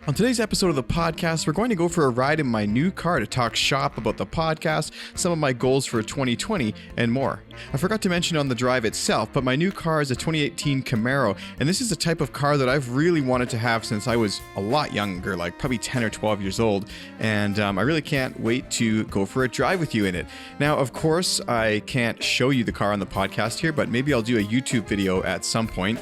On today's episode of the podcast, we're going to go for a ride in my new car to talk shop about the podcast, some of my goals for 2020, and more. I forgot to mention on the drive itself, but my new car is a 2018 Camaro, and this is a type of car that I've really wanted to have since I was a lot younger, like probably 10 or 12 years old, and I really can't wait to go for a drive with you in it. Now, of course, I can't show you the car on the podcast here, but maybe I'll do a YouTube video at some point.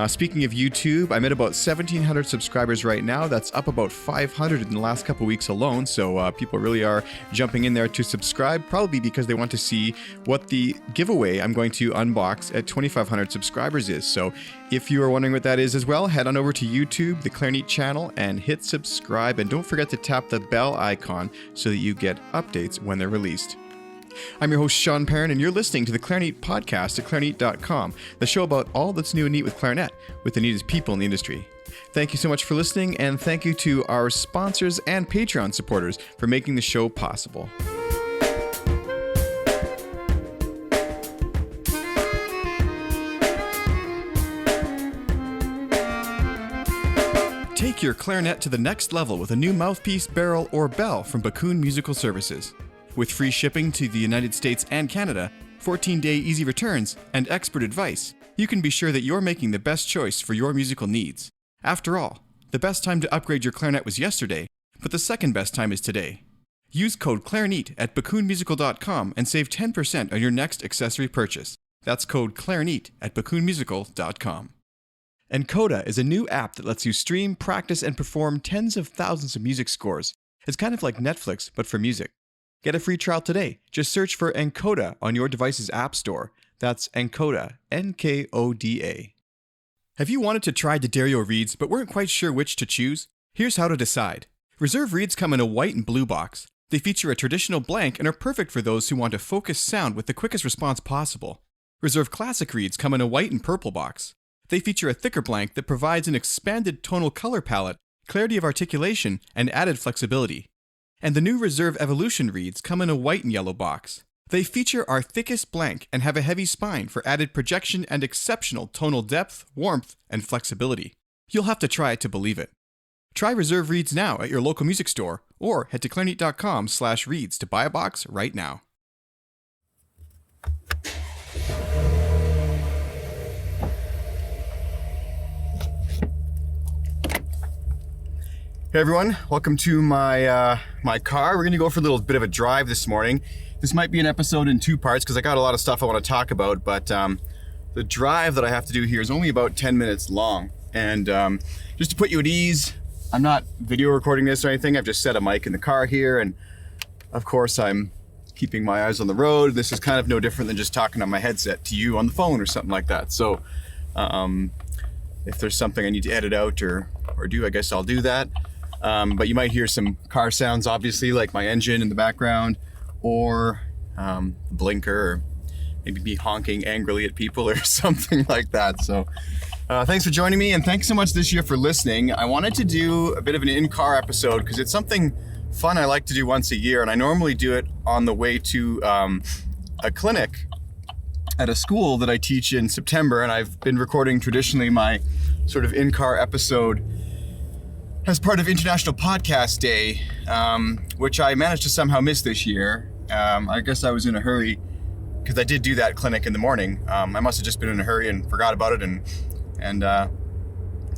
Speaking of YouTube, I'm at about 1,700 subscribers right now. That's up about 500 in the last couple weeks alone, so people really are jumping in there to subscribe, probably because they want to see what the giveaway I'm going to unbox at 2,500 subscribers is. So if you are wondering what that is as well, head on over to YouTube, the Clarineat channel, and hit subscribe, and don't forget to tap the bell icon so that you get updates when they're released. I'm your host, Sean Perrin, and you're listening to the Clarineat podcast at Clarineat.com, the show about all that's new and neat with clarinet, with the neatest people in the industry. Thank you so much for listening, and thank you to our sponsors and Patreon supporters for making the show possible. Take your clarinet to the next level with a new mouthpiece, barrel, or bell from Bakun Musical Services. With free shipping to the United States and Canada, 14-day easy returns, and expert advice, you can be sure that you're making the best choice for your musical needs. After all, the best time to upgrade your clarinet was yesterday, but the second best time is today. Use code Clarineat at bakunmusical.com and save 10% on your next accessory purchase. That's code Clarineat at bakunmusical.com. Encoda is a new app that lets you stream, practice, and perform tens of thousands of music scores. It's kind of like Netflix, but for music. Get a free trial today. Just search for Encoda on your device's app store. That's Encoda, N-K-O-D-A. Have you wanted to try D'Addario reeds but weren't quite sure which to choose? Here's how to decide. Reserve reeds come in a white and blue box. They feature a traditional blank and are perfect for those who want a focused sound with the quickest response possible. Reserve classic reeds come in a white and purple box. They feature a thicker blank that provides an expanded tonal color palette, clarity of articulation, and added flexibility. And the new Reserve Evolution reeds come in a white and yellow box. They feature our thickest blank and have a heavy spine for added projection and exceptional tonal depth, warmth, and flexibility. You'll have to try it to believe it. Try Reserve reeds now at your local music store, or head to clarineat.com/reeds to buy a box right now. Hey everyone, welcome to my car. We're going to go for a little bit of a drive this morning. This might be an episode in two parts because I got a lot of stuff I want to talk about, but the drive that I have to do here is only about 10 minutes long. And just to put you at ease, I'm not video recording this or anything. I've just set a mic in the car here, and of course I'm keeping my eyes on the road. This is kind of no different than just talking on my headset to you on the phone or something like that. So if there's something I need to edit out or do, I guess I'll do that. But you might hear some car sounds, obviously, like my engine in the background, or blinker, or maybe me honking angrily at people or something like that. So thanks for joining me, and thanks so much this year for listening. I wanted to do a bit of an in-car episode because it's something fun I like to do once a year, and I normally do it on the way to a clinic at a school that I teach in September, and I've been recording traditionally my sort of in-car episode as part of International Podcast Day, which I managed to somehow miss this year. I guess I was in a hurry because I did do that clinic in the morning. I must have just been in a hurry and forgot about it and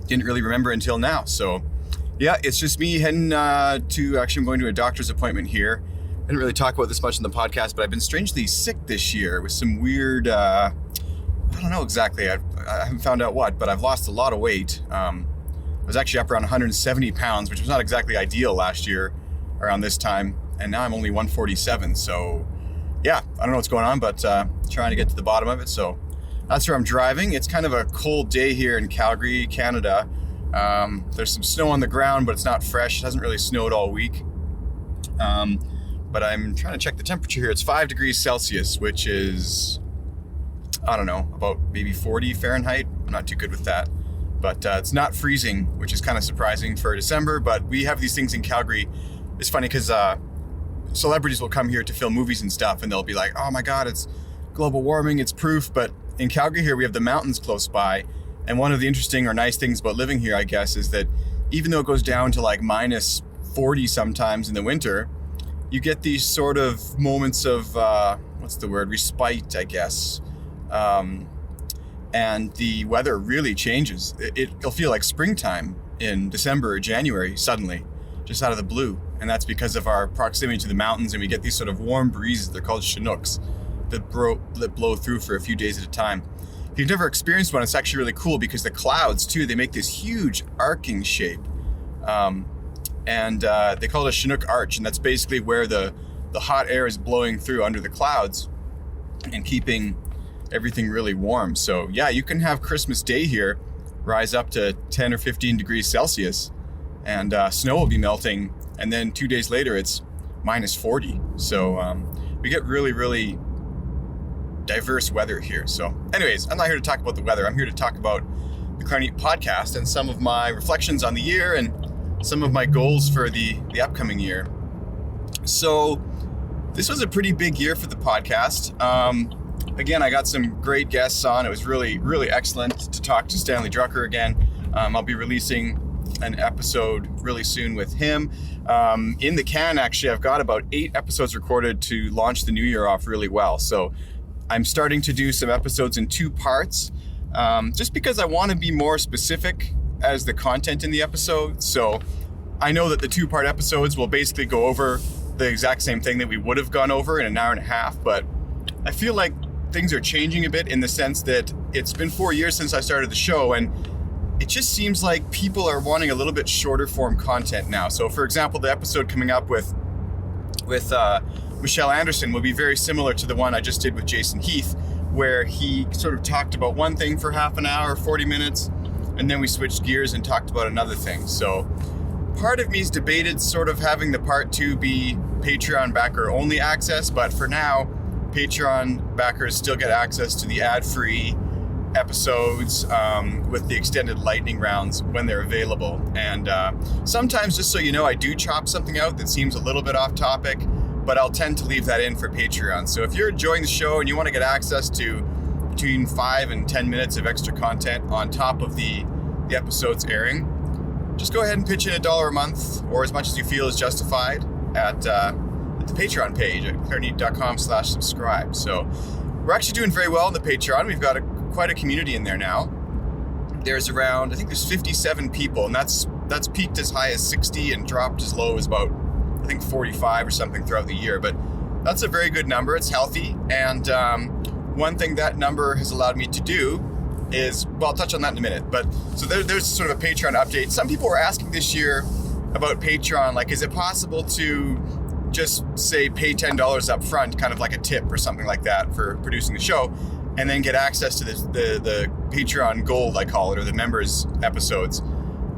didn't really remember until now. So yeah, it's just me heading I'm going to a doctor's appointment here. I didn't really talk about this much in the podcast, but I've been strangely sick this year with some weird, I don't know exactly. I haven't found out what, but I've lost a lot of weight. I was actually up around 170 pounds, which was not exactly ideal last year around this time. And now I'm only 147. So yeah, I don't know what's going on, but trying to get to the bottom of it. So that's where I'm driving. It's kind of a cold day here in Calgary, Canada. There's some snow on the ground, but it's not fresh. It hasn't really snowed all week. But I'm trying to check the temperature here. It's 5 degrees Celsius, which is, I don't know, about maybe 40 Fahrenheit. I'm not too good with that. But it's not freezing, which is kind of surprising for December. But we have these things in Calgary. It's funny because celebrities will come here to film movies and stuff, and they'll be like, oh my God, it's global warming, it's proof. But in Calgary here, we have the mountains close by. And one of the interesting or nice things about living here, I guess, is that even though it goes down to like minus 40 sometimes in the winter, you get these sort of moments of, respite, I guess. And the weather really changes. It'll feel like springtime in December or January suddenly, just out of the blue. And that's because of our proximity to the mountains, and we get these sort of warm breezes. They're called Chinooks that blow through for a few days at a time. If you've never experienced one, it's actually really cool because the clouds too, they make this huge arcing shape. They call it a Chinook arch, and that's basically where the hot air is blowing through under the clouds and keeping everything really warm. So yeah, you can have Christmas Day here rise up to 10 or 15 degrees Celsius, and snow will be melting, and then 2 days later it's minus 40. So we get really, really diverse weather here. So anyways, I'm not here to talk about the weather. I'm here to talk about the Clarineat podcast and some of my reflections on the year and some of my goals for the upcoming year. So this was a pretty big year for the podcast. Again, I got some great guests on. It was really, really excellent to talk to Stanley Drucker again. I'll be releasing an episode really soon with him. In the can, actually, I've got about 8 episodes recorded to launch the new year off really well. So I'm starting to do some episodes in 2 parts, just because I want to be more specific as the content in the episode. So I know that the 2-part episodes will basically go over the exact same thing that we would have gone over in an hour and a half, but I feel like things are changing a bit in the sense that it's been 4 years since I started the show, and it just seems like people are wanting a little bit shorter form content now. So for example, the episode coming up with Michelle Anderson will be very similar to the one I just did with Jason Heath, where he sort of talked about one thing for half an hour, 40 minutes, and then we switched gears and talked about another thing. So part of me's debated sort of having the part 2 be Patreon backer only access, but for now, Patreon backers still get access to the ad-free episodes with the extended lightning rounds when they're available. And sometimes, just so you know, I do chop something out that seems a little bit off topic, but I'll tend to leave that in for Patreon. So if you're enjoying the show and you want to get access to between 5 and 10 minutes of extra content on top of the episodes airing, just go ahead and pitch in $1 a month, or as much as you feel is justified, at the Patreon page at clarineat.com/subscribe. So we're actually doing very well on the Patreon. We've got quite a community in there now. There's around, I think there's 57 people, and that's peaked as high as 60 and dropped as low as about, I think 45 or something throughout the year. But that's a very good number. It's healthy. And one thing that number has allowed me to do is, well, I'll touch on that in a minute. But so there's sort of a Patreon update. Some people were asking this year about Patreon, like, is it possible to just say pay $10 up front, kind of like a tip or something like that for producing the show, and then get access to the Patreon Gold, I call it, or the members episodes.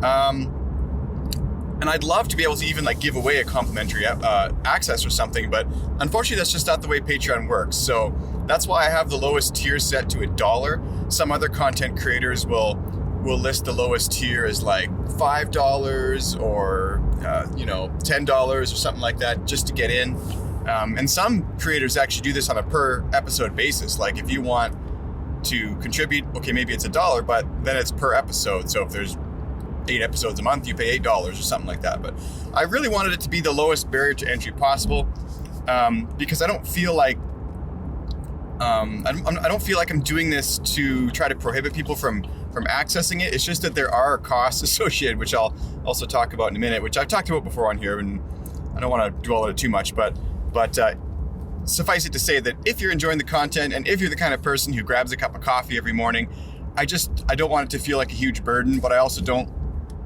And I'd love to be able to even like give away a complimentary access or something, but unfortunately that's just not the way Patreon works. So that's why I have the lowest tier set to $1. Some other content creators will list the lowest tier as like $5 or $10 or something like that, just to get in. And some creators actually do this on a per episode basis. Like if you want to contribute, okay, maybe it's $1, but then it's per episode. So if there's 8 episodes a month, you pay $8 or something like that. But I really wanted it to be the lowest barrier to entry possible, because I don't feel like I don't feel like I'm doing this to try to prohibit people from accessing it. It's just that there are costs associated, which I'll also talk about in a minute, which I've talked about before on here, and I don't want to dwell on it too much, but suffice it to say that if you're enjoying the content and if you're the kind of person who grabs a cup of coffee every morning, I don't want it to feel like a huge burden, but I also don't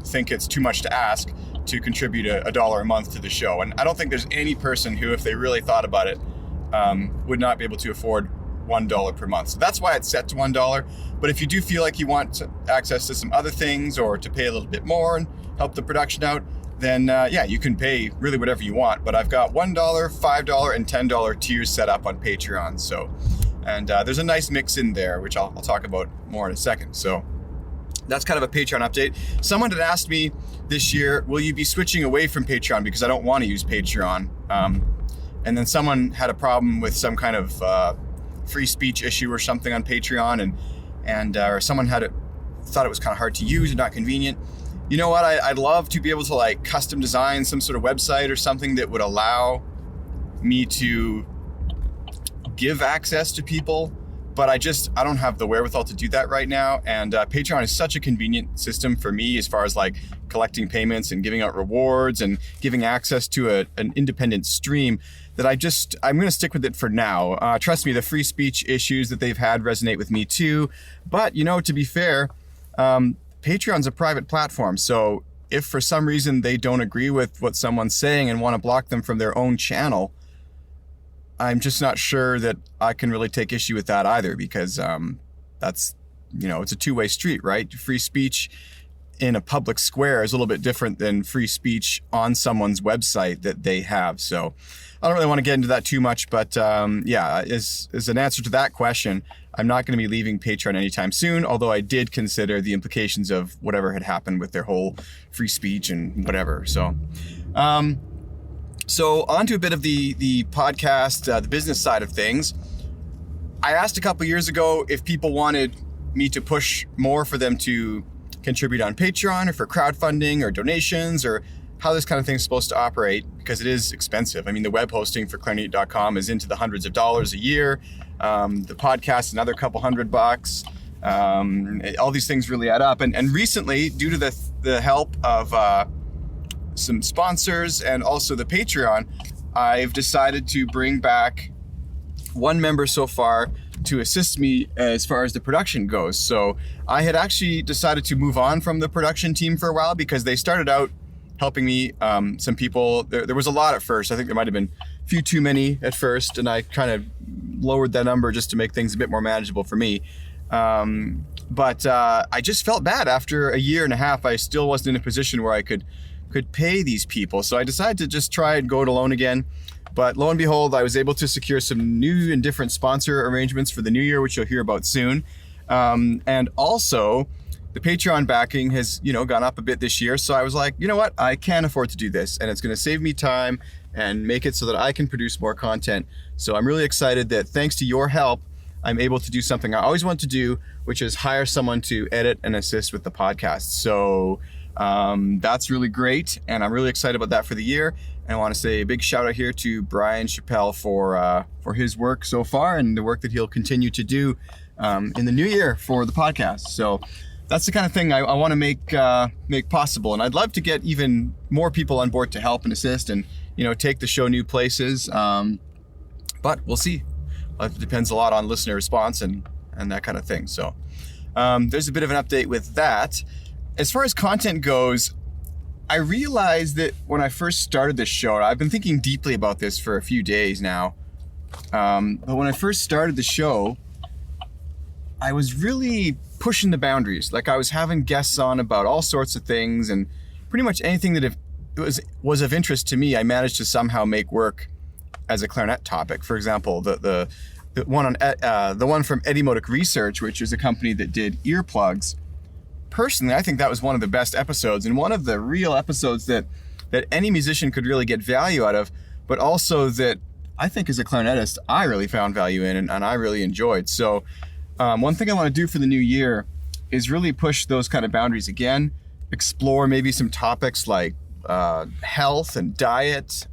think it's too much to ask to contribute $1 a month to the show. And I don't think there's any person who, if they really thought about it, would not be able to afford $1 per month. So that's why it's set to $1. But if you do feel like you want access to some other things or to pay a little bit more and help the production out, then you can pay really whatever you want. But I've got $1, $5, and $10 tiers set up on Patreon. So, and there's a nice mix in there, which I'll talk about more in a second. So that's kind of a Patreon update. Someone had asked me this year, will you be switching away from Patreon because I don't want to use Patreon? And then someone had a problem with some kind of free speech issue or something on Patreon, or someone thought it was kind of hard to use and not convenient. You know what? I'd love to be able to like custom design some sort of website or something that would allow me to give access to people, but I don't have the wherewithal to do that right now. And Patreon is such a convenient system for me as far as like collecting payments and giving out rewards and giving access to an independent stream that I'm going to stick with it for now. Trust me, the free speech issues that they've had resonate with me too. But to be fair, Patreon's a private platform. So if for some reason they don't agree with what someone's saying and want to block them from their own channel, I'm just not sure that I can really take issue with that either, because that's, it's a two-way street, right? Free speech in a public square is a little bit different than free speech on someone's website that they have. So I don't really want to get into that too much, but as an answer to that question, I'm not going to be leaving Patreon anytime soon, although I did consider the implications of whatever had happened with their whole free speech and whatever. So on to a bit of the podcast, the business side of things. I asked a couple years ago if people wanted me to push more for them to contribute on Patreon or for crowdfunding or donations, or how this kind of thing is supposed to operate, because it is expensive. I mean, the web hosting for Clarineat.com is into the hundreds of dollars a year. The podcast, another couple $100. All these things really add up. And recently, due to the help of some sponsors and also the Patreon, I've decided to bring back one member so far to assist me as far as the production goes. So I had actually decided to move on from the production team for a while, because they started out helping me. Some people, there was a lot at first. I think there might have been a few too many at first, and I kind of lowered that number just to make things a bit more manageable for me. But I just felt bad after a year and a half. I still wasn't in a position where I could pay these people. So I decided to just try and go it alone again. But lo and behold, I was able to secure some new and different sponsor arrangements for the new year, which you'll hear about soon. And also, the Patreon backing has, gone up a bit this year. So I was like, you know what? I can afford to do this, and it's going to save me time and make it so that I can produce more content. So I'm really excited that thanks to your help, I'm able to do something I always want to do, which is hire someone to edit and assist with the podcast. So that's really great, and I'm really excited about that for the year. And I want to say a big shout out here to Brian Chappelle for his work so far, and the work that he'll continue to do in the new year for the podcast. So that's the kind of thing I want to make possible, and I'd love to get even more people on board to help and assist, and take the show new places. But we'll see. It depends a lot on listener response and that kind of thing. So there's a bit of an update with that. As far as content goes, I realized that when I first started this show, I've been thinking deeply about this for a few days now. But when I first started the show, I was really pushing the boundaries. Like, I was having guests on about all sorts of things, and pretty much anything that was of interest to me, I managed to somehow make work as a clarinet topic. For example, the one from Etymotic Research, which is a company that did earplugs. Personally, I think that was one of the best episodes, and one of the real episodes that any musician could really get value out of, but also that I think as a clarinetist, I really found value in, and I really enjoyed. So one thing I want to do for the new year is really push those kind of boundaries again, explore maybe some topics like health and diet,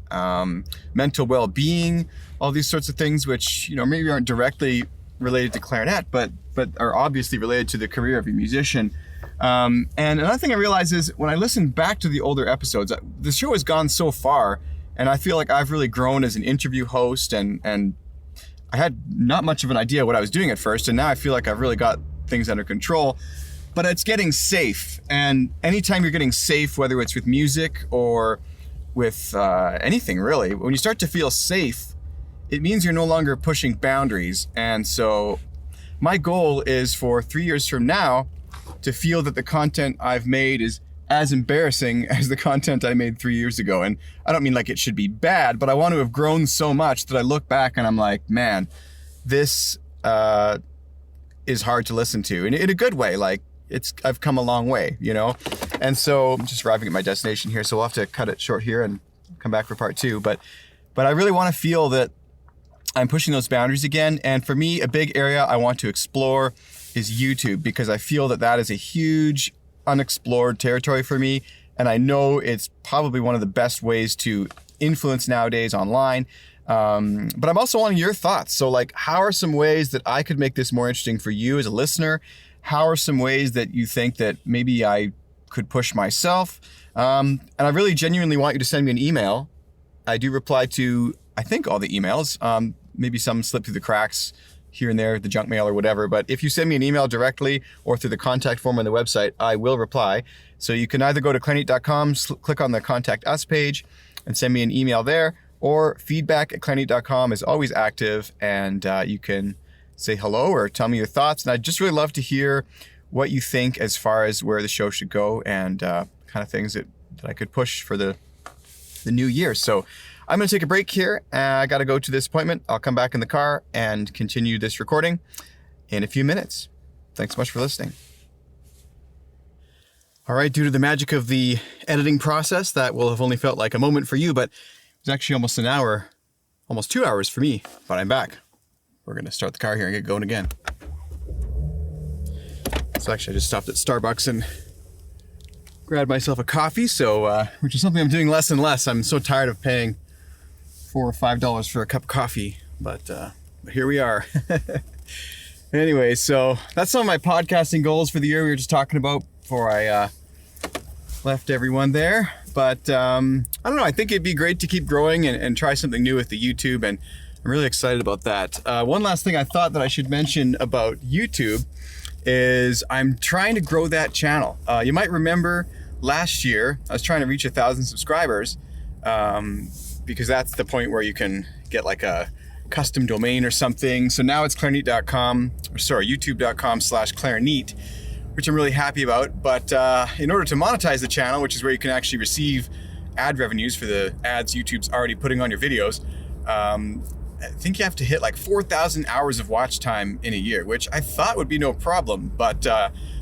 mental well-being, all these sorts of things, which maybe aren't directly related to clarinet, but are obviously related to the career of a musician. And another thing I realized is when I listen back to the older episodes, the show has gone so far, and I feel like I've really grown as an interview host, and I had not much of an idea what I was doing at first, and now I feel like I've really got things under control. But it's getting safe, and anytime you're getting safe, whether it's with music or with anything really, when you start to feel safe, it means you're no longer pushing boundaries. And so my goal is for 3 years from now to feel that the content I've made is as embarrassing as the content I made 3 years ago. And I don't mean like it should be bad, but I want to have grown so much that I look back and I'm like, man, this is hard to listen to, in a good way. Like, I've come a long way, And so I'm just arriving at my destination here, so we'll have to cut it short here and come back for part 2. But I really want to feel that I'm pushing those boundaries again. And for me, a big area I want to explore is YouTube, because I feel that is a huge unexplored territory for me, and I know it's probably one of the best ways to influence nowadays online. But I'm also wanting your thoughts. So like, how are some ways that I could make this more interesting for you as a listener? How are some ways that you think that maybe I could push myself? And I really genuinely want you to send me an email. I do reply to, I think, all the emails. Maybe some slip through the cracks here and there, the junk mail or whatever. But if you send me an email directly or through the contact form on the website, I will reply. So you can either go to clarineat.com, click on the Contact Us page and send me an email there, or feedback@clarineat.com is always active, and you can say hello or tell me your thoughts. And I'd just really love to hear what you think as far as where the show should go and kind of things that I could push for the new year. So I'm going to take a break here. I got to go to this appointment. I'll come back in the car and continue this recording in a few minutes. Thanks so much for listening. All right, due to the magic of the editing process, that will have only felt like a moment for you, but it was actually almost an hour, almost 2 hours for me, but I'm back. We're going to start the car here and get going again. So actually I just stopped at Starbucks and grabbed myself a coffee, so which is something I'm doing less and less. I'm so tired of paying $4 or $5 for a cup of coffee, but here we are. Anyway, so that's some of my podcasting goals for the year we were just talking about before I left everyone there. But I don't know, I think it'd be great to keep growing and try something new with the YouTube, and I'm really excited about that. One last thing I thought that I should mention about YouTube is I'm trying to grow that channel. You might remember last year I was trying to reach 1,000 subscribers because that's the point where you can get like a custom domain or something. So now it's youtube.com/Clarineat, which I'm really happy about. But in order to monetize the channel, which is where you can actually receive ad revenues for the ads YouTube's already putting on your videos, I think you have to hit like 4,000 hours of watch time in a year, which I thought would be no problem. But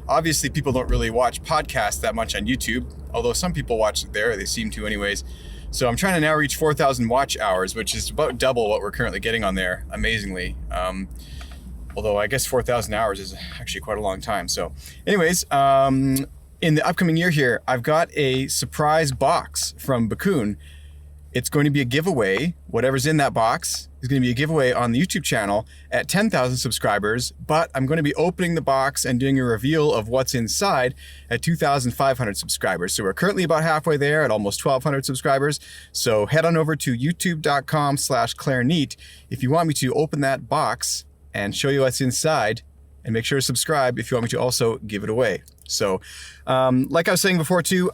obviously people don't really watch podcasts that much on YouTube, although some people watch it there, they seem to anyways. So I'm trying to now reach 4,000 watch hours, which is about double what we're currently getting on there, amazingly. Although I guess 4,000 hours is actually quite a long time. So anyways, in the upcoming year here, I've got a surprise box from Bakun. It's going to be a giveaway. Whatever's in that box is going to be a giveaway on the YouTube channel at 10,000 subscribers, but I'm going to be opening the box and doing a reveal of what's inside at 2,500 subscribers. So we're currently about halfway there at almost 1,200 subscribers. So head on over to youtube.com/Clarineat if you want me to open that box and show you what's inside, and make sure to subscribe if you want me to also give it away. So like I was saying before too,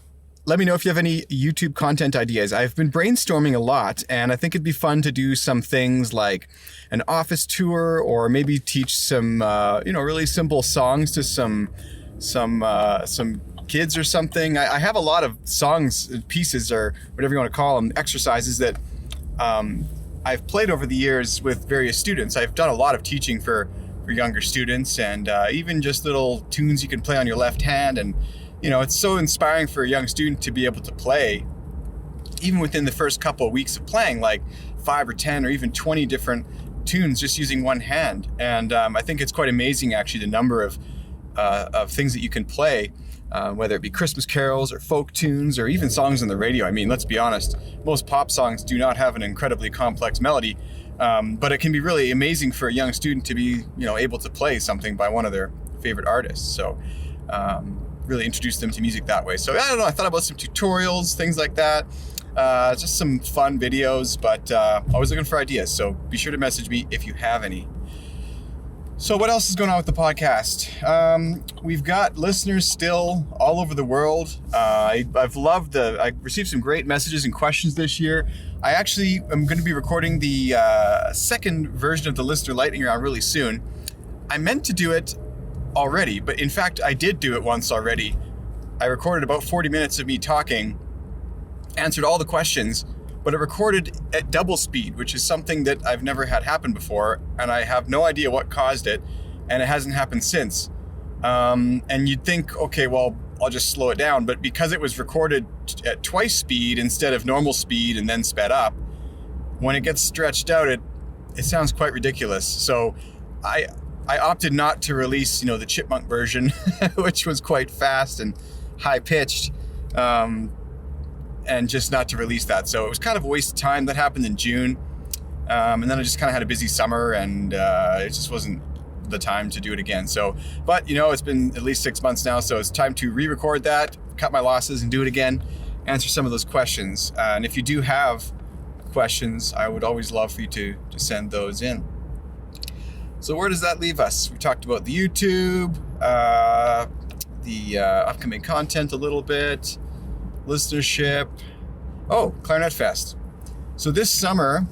let me know if you have any YouTube content ideas. I've been brainstorming a lot, and I think it'd be fun to do some things like an office tour, or maybe teach some, really simple songs to some kids or something. I have a lot of songs, pieces, or whatever you want to call them, exercises that I've played over the years with various students. I've done a lot of teaching for younger students, and even just little tunes you can play on your left hand. And it's so inspiring for a young student to be able to play, even within the first couple of weeks of playing, like 5 or 10 or even 20 different tunes just using one hand. And I think it's quite amazing, actually, the number of things that you can play, whether it be Christmas carols or folk tunes or even songs on the radio. I mean, let's be honest, most pop songs do not have an incredibly complex melody, but it can be really amazing for a young student to be, able to play something by one of their favorite artists. So really introduce them to music that way. So I don't know, I thought about some tutorials, things like that, just some fun videos, but always looking for ideas. So be sure to message me if you have any. So what else is going on with the podcast? We've got listeners still all over the world. I received some great messages and questions this year. I actually am going to be recording the second version of the listener lightning round really soon. I meant to do it already, but in fact I did do it once already. I recorded about 40 minutes of me talking, answered all the questions, but it recorded at double speed, which is something that I've never had happen before, and I have no idea what caused it, and it hasn't happened since. And you'd think, okay, well, I'll just slow it down, but because it was recorded at twice speed instead of normal speed and then sped up, when it gets stretched out, it sounds quite ridiculous. So I opted not to release, the chipmunk version, which was quite fast and high pitched, and just not to release that. So it was kind of a waste of time. That happened in June. And then I just kind of had a busy summer, and it just wasn't the time to do it again. So, but it's been at least 6 months now, so it's time to re-record that, cut my losses, and do it again, answer some of those questions. And if you do have questions, I would always love for you to send those in. So where does that leave us? We talked about the YouTube, the upcoming content a little bit, listenership. Oh, Clarinet Fest. So this summer,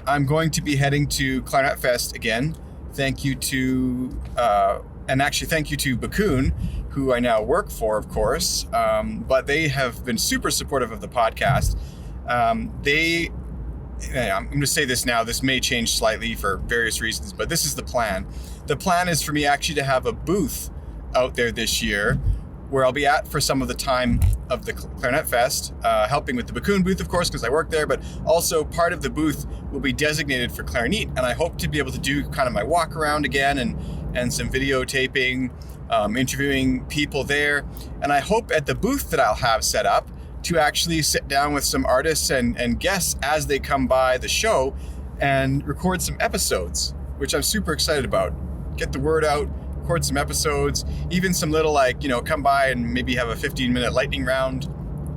I'm going to be heading to Clarinet Fest again. Thank you to Bakun, who I now work for, of course. But they have been super supportive of the podcast. I'm going to say this now. This may change slightly for various reasons, but this is the plan. The plan is for me actually to have a booth out there this year, where I'll be at for some of the time of the Clarinet Fest, helping with the Bakun booth, of course, because I work there, but also part of the booth will be designated for Clarinet, and I hope to be able to do kind of my walk around again and some videotaping, interviewing people there. And I hope at the booth that I'll have set up to actually sit down with some artists and guests as they come by the show and record some episodes, which I'm super excited about. Get the word out, record some episodes, even some little come by and maybe have a 15-minute lightning round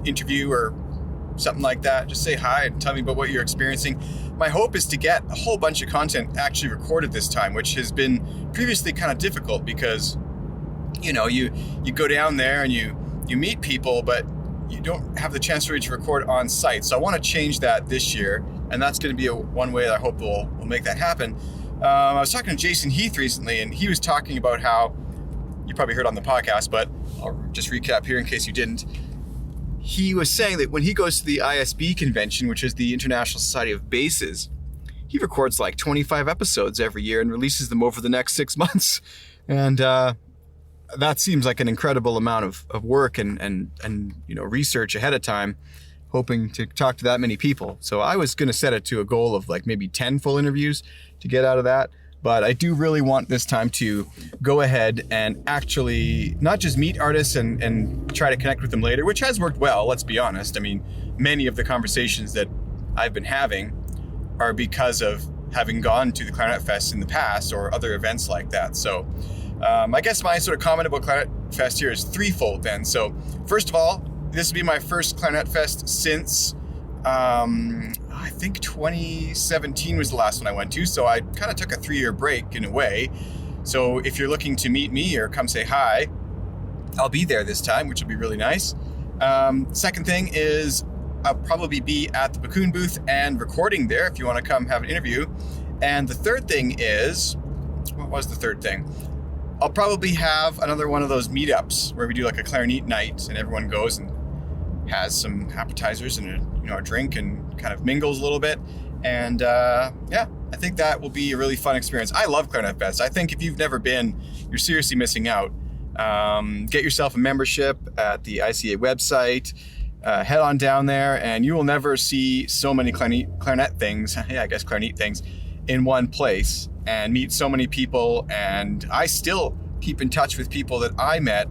interview or something like that. Just say hi and tell me about what you're experiencing. My hope is to get a whole bunch of content actually recorded this time, which has been previously kind of difficult because, you go down there and you meet people, but you don't have the chance really to record on site. So I want to change that this year, and that's going to be one way that I hope will make that happen. I was talking to Jason Heath recently, and he was talking about how, you probably heard on the podcast, but I'll just recap here in case you didn't. He was saying that when he goes to the ISB convention, which is the International Society of Basses, he records like 25 episodes every year and releases them over the next 6 months. And that seems like an incredible amount of work and research ahead of time, hoping to talk to that many people. So I was going to set it to a goal of like maybe 10 full interviews to get out of that. But I do really want this time to go ahead and actually not just meet artists and try to connect with them later, which has worked well, let's be honest. I mean, many of the conversations that I've been having are because of having gone to the Clarinet Fest in the past or other events like that. So I guess my sort of comment about Clarinet Fest here is threefold then. So first of all, this will be my first Clarinet Fest since I think 2017 was the last one I went to. So I kind of took a 3-year break in a way. So if you're looking to meet me or come say hi, I'll be there this time, which will be really nice. Second thing is I'll probably be at the Bakun booth and recording there if you want to come have an interview. And the third thing is, what was the third thing? I'll probably have another one of those meetups where we do like a Clarinet night and everyone goes and has some appetizers and a drink and kind of mingles a little bit. And I think that will be a really fun experience. I love Clarinet Fest. I think if you've never been, you're seriously missing out. Get yourself a membership at the ICA website. Head on down there and you will never see so many clarinet things, Clarinet things, in one place and meet so many people. And I still keep in touch with people that I met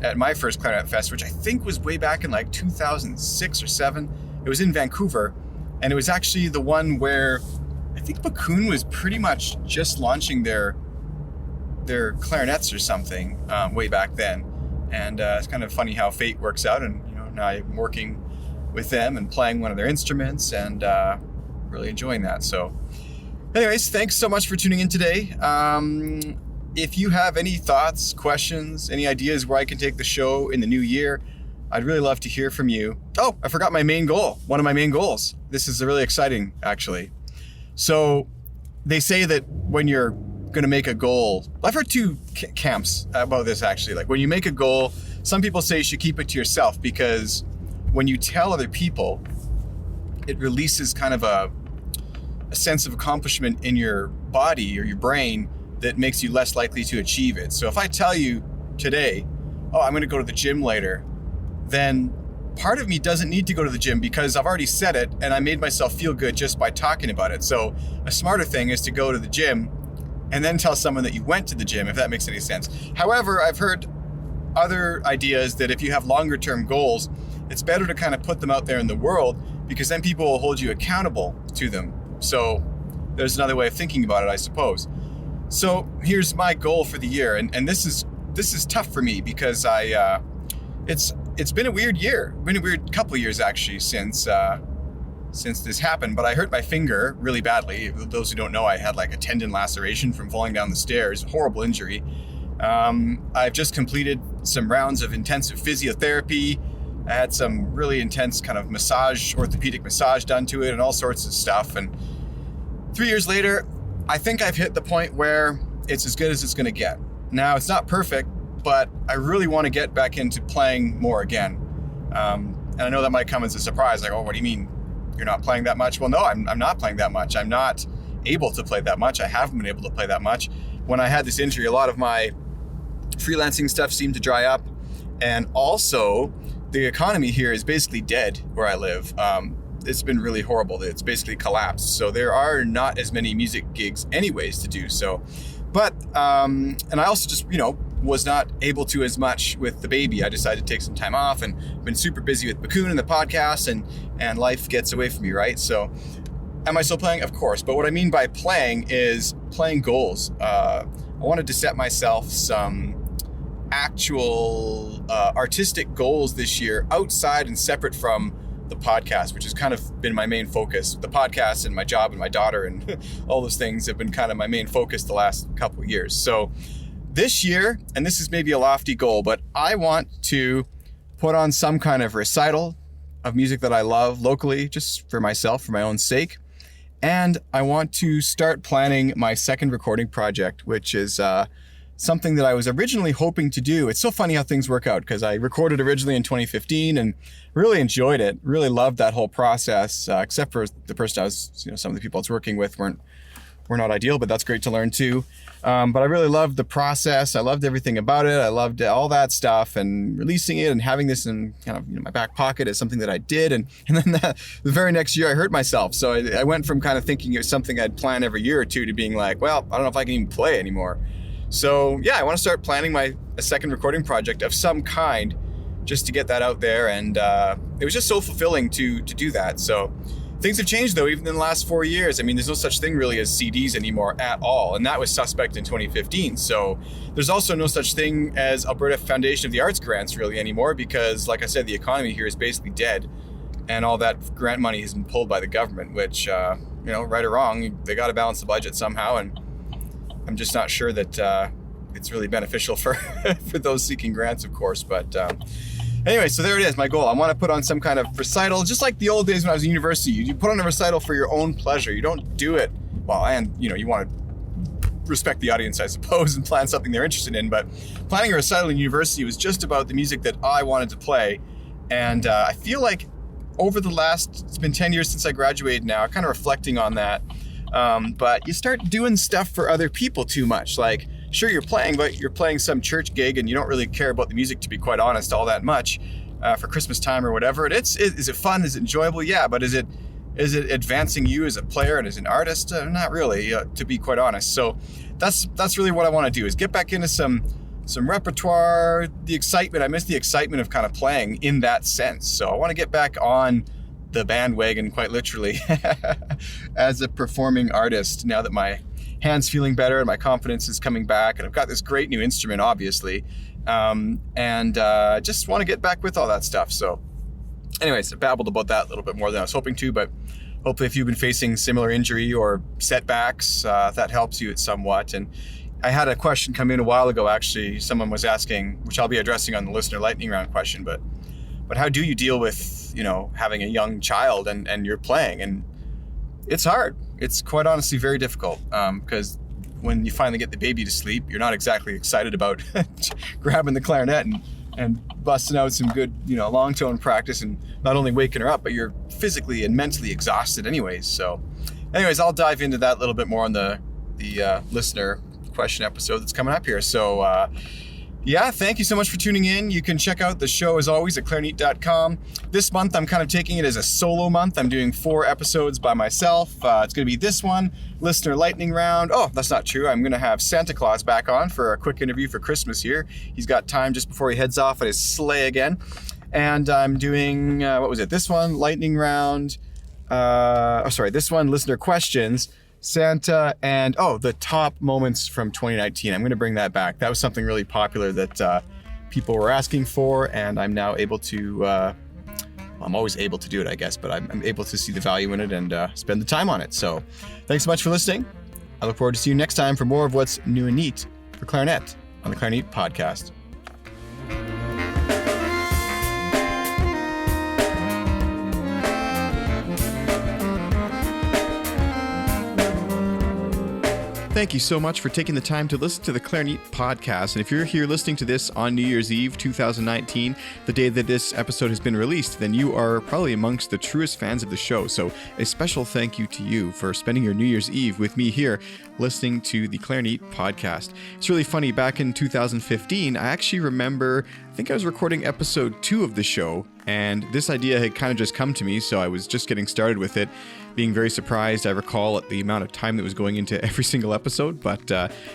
at my first Clarinet Fest, which I think was way back in like 2006 or 7. It was in Vancouver, and it was actually the one where I think Bakun was pretty much just launching their clarinets or something way back then. And it's kind of funny how fate works out, and now I'm working with them and playing one of their instruments and really enjoying that. So anyways, thanks so much for tuning in today. If you have any thoughts, questions, any ideas where I can take the show in the new year, I'd really love to hear from you. Oh, I forgot my main goal. One of my main goals. This is really exciting, actually. So they say that when you're going to make a goal, I've heard two camps about this, actually. Like when you make a goal, some people say you should keep it to yourself because when you tell other people, it releases kind of a sense of accomplishment in your body or your brain that makes you less likely to achieve it. So if I tell you today, oh, I'm going to go to the gym later, then part of me doesn't need to go to the gym because I've already said it and I made myself feel good just by talking about it. So a smarter thing is to go to the gym and then tell someone that you went to the gym, if that makes any sense. However, I've heard other ideas that if you have longer term goals, it's better to kind of put them out there in the world, because then people will hold you accountable to them. So there's another way of thinking about it, I suppose. So here's my goal for the year, and this is tough for me because it's been a weird year, been a weird couple of years actually since this happened. But I hurt my finger really badly. Those who don't know, I had like a tendon laceration from falling down the stairs, horrible injury. I've just completed some rounds of intensive physiotherapy. I had some really intense kind of orthopedic massage done to it and all sorts of stuff. And 3 years later, I think I've hit the point where it's as good as it's going to get. Now, it's not perfect, but I really want to get back into playing more again. And I know that might come as a surprise, like, oh, what do you mean you're not playing that much? Well, no, I'm not playing that much. I'm not able to play that much. I haven't been able to play that much. When I had this injury, a lot of my freelancing stuff seemed to dry up. And also, the economy here is basically dead where I live. It's been really horrible. It's basically collapsed. So there are not as many music gigs anyways to do so. But, and I also just, was not able to as much with the baby. I decided to take some time off and been super busy with Bakun and the podcast, and life gets away from me, right? So am I still playing? Of course. But what I mean by playing is playing goals. I wanted to set myself some actual artistic goals this year outside and separate from the podcast, which has kind of been my main focus. The podcast and my job and my daughter and all those things have been kind of my main focus the last couple of years. So this year, and this is maybe a lofty goal, but I want to put on some kind of recital of music that I love locally, just for myself, for my own sake. And I want to start planning my second recording project, which is something that I was originally hoping to do. It's so funny how things work out, because I recorded originally in 2015 and really enjoyed it, really loved that whole process, except for the person I was, some of the people I was working with were not ideal, but that's great to learn too. But I really loved the process. I loved everything about it. I loved all that stuff, and releasing it and having this in kind of my back pocket is something that I did. And then the very next year I hurt myself. So I went from kind of thinking it was something I'd plan every year or two to being like, well, I don't know if I can even play anymore. So yeah, I want to start planning a second recording project of some kind, just to get that out there. And it was just so fulfilling to do that. So things have changed though, even in the last 4 years. I mean, there's no such thing really as CDs anymore at all. And that was suspect in 2015. So there's also no such thing as Alberta Foundation of the Arts grants really anymore, because like I said, the economy here is basically dead. And all that grant money has been pulled by the government, which, right or wrong, they got to balance the budget somehow. And I'm just not sure that it's really beneficial for those seeking grants, of course. But anyway, so there it is, my goal. I want to put on some kind of recital, just like the old days when I was in university. You put on a recital for your own pleasure. You don't do it, you want to respect the audience, I suppose, and plan something they're interested in. But planning a recital in university was just about the music that I wanted to play. And I feel like over it's been 10 years since I graduated now, kind of reflecting on that. But you start doing stuff for other people too much. Like, sure, you're playing, but you're playing some church gig and you don't really care about the music, to be quite honest, all that much for Christmas time or whatever. Is it fun? Is it enjoyable? Yeah, but is it advancing you as a player and as an artist? Not really, to be quite honest. So that's really what I want to do, is get back into some repertoire, the excitement. I miss the excitement of kind of playing in that sense. So I want to get back on the bandwagon, quite literally, as a performing artist, now that my hand's feeling better and my confidence is coming back, and I've got this great new instrument, obviously, and just want to get back with all that stuff. So anyways, I babbled about that a little bit more than I was hoping to, but hopefully if you've been facing similar injury or setbacks, that helps you somewhat. And I had a question come in a while ago, actually. Someone was asking, which I'll be addressing on the listener lightning round question, but how do you deal with, having a young child and you're playing? And it's hard. It's quite honestly very difficult, because when you finally get the baby to sleep, you're not exactly excited about grabbing the clarinet and busting out some good, long tone practice, and not only waking her up, but you're physically and mentally exhausted anyways. So anyways, I'll dive into that a little bit more on the listener question episode that's coming up here. So Yeah, thank you so much for tuning in. You can check out the show as always at Clarineat.com. This month, I'm kind of taking it as a solo month. I'm doing 4 episodes by myself. It's going to be this one, Listener Lightning Round. Oh, that's not true. I'm going to have Santa Claus back on for a quick interview for Christmas here. He's got time just before he heads off at his sleigh again. And I'm doing, this one, Lightning Round. This one, Listener Questions. Santa, and the top moments from 2019. I'm going to bring that back. That was something really popular that people were asking for, and I'm now able to, I'm always able to do it, I guess, but I'm able to see the value in it and spend the time on it. So thanks so much for listening. I look forward to seeing you next time for more of what's new and neat for Clarinet on the Clarineat podcast. Thank you so much for taking the time to listen to the Clarineat podcast. And if you're here listening to this on New Year's Eve 2019, the day that this episode has been released, then you are probably amongst the truest fans of the show. So a special thank you to you for spending your New Year's Eve with me here listening to the Clarineat podcast. It's really funny. Back in 2015, I actually remember, I think I was recording episode 2 of the show, and this idea had kind of just come to me, so I was just getting started with it, being very surprised, I recall, at the amount of time that was going into every single episode. But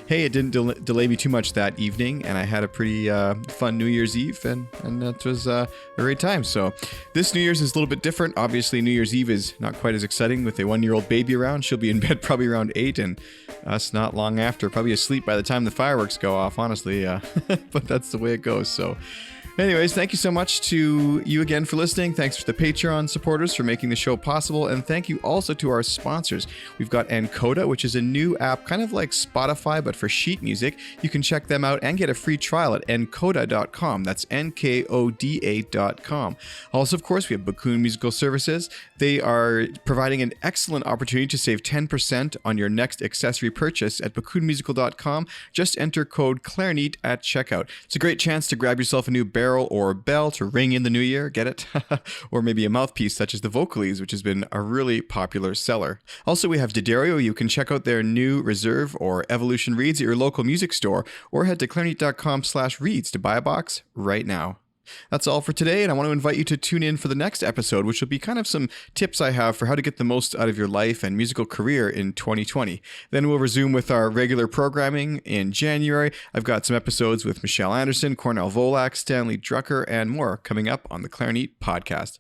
hey, it didn't delay me too much that evening, and I had a pretty fun New Year's Eve, and that was a great time. So this New Year's is a little bit different. Obviously, New Year's Eve is not quite as exciting with a 1-year-old baby around. She'll be in bed probably around 8, and us not long after, probably asleep by the time the fireworks go off, honestly. But that's the way it goes. So anyways, thank you so much to you again for listening. Thanks to the Patreon supporters for making the show possible. And thank you also to our sponsors. We've got Encoda, which is a new app kind of like Spotify, but for sheet music. You can check them out and get a free trial at encoda.com. That's NKODA.com. Also, of course, we have Bakun Musical Services. They are providing an excellent opportunity to save 10% on your next accessory purchase at bakunmusical.com. Just enter code Clarineat at checkout. It's a great chance to grab yourself a new barrel or a bell to ring in the new year, get it? Or maybe a mouthpiece such as the Vocalese, which has been a really popular seller. Also, we have D'Addario. You can check out their new Reserve or Evolution reeds at your local music store, or head to clarineat.com/reeds to buy a box right now. That's all for today, and I want to invite you to tune in for the next episode, which will be kind of some tips I have for how to get the most out of your life and musical career in 2020. Then we'll resume with our regular programming in January. I've got some episodes with Michelle Anderson, Cornell Volak, Stanley Drucker, and more coming up on the Clarineat podcast.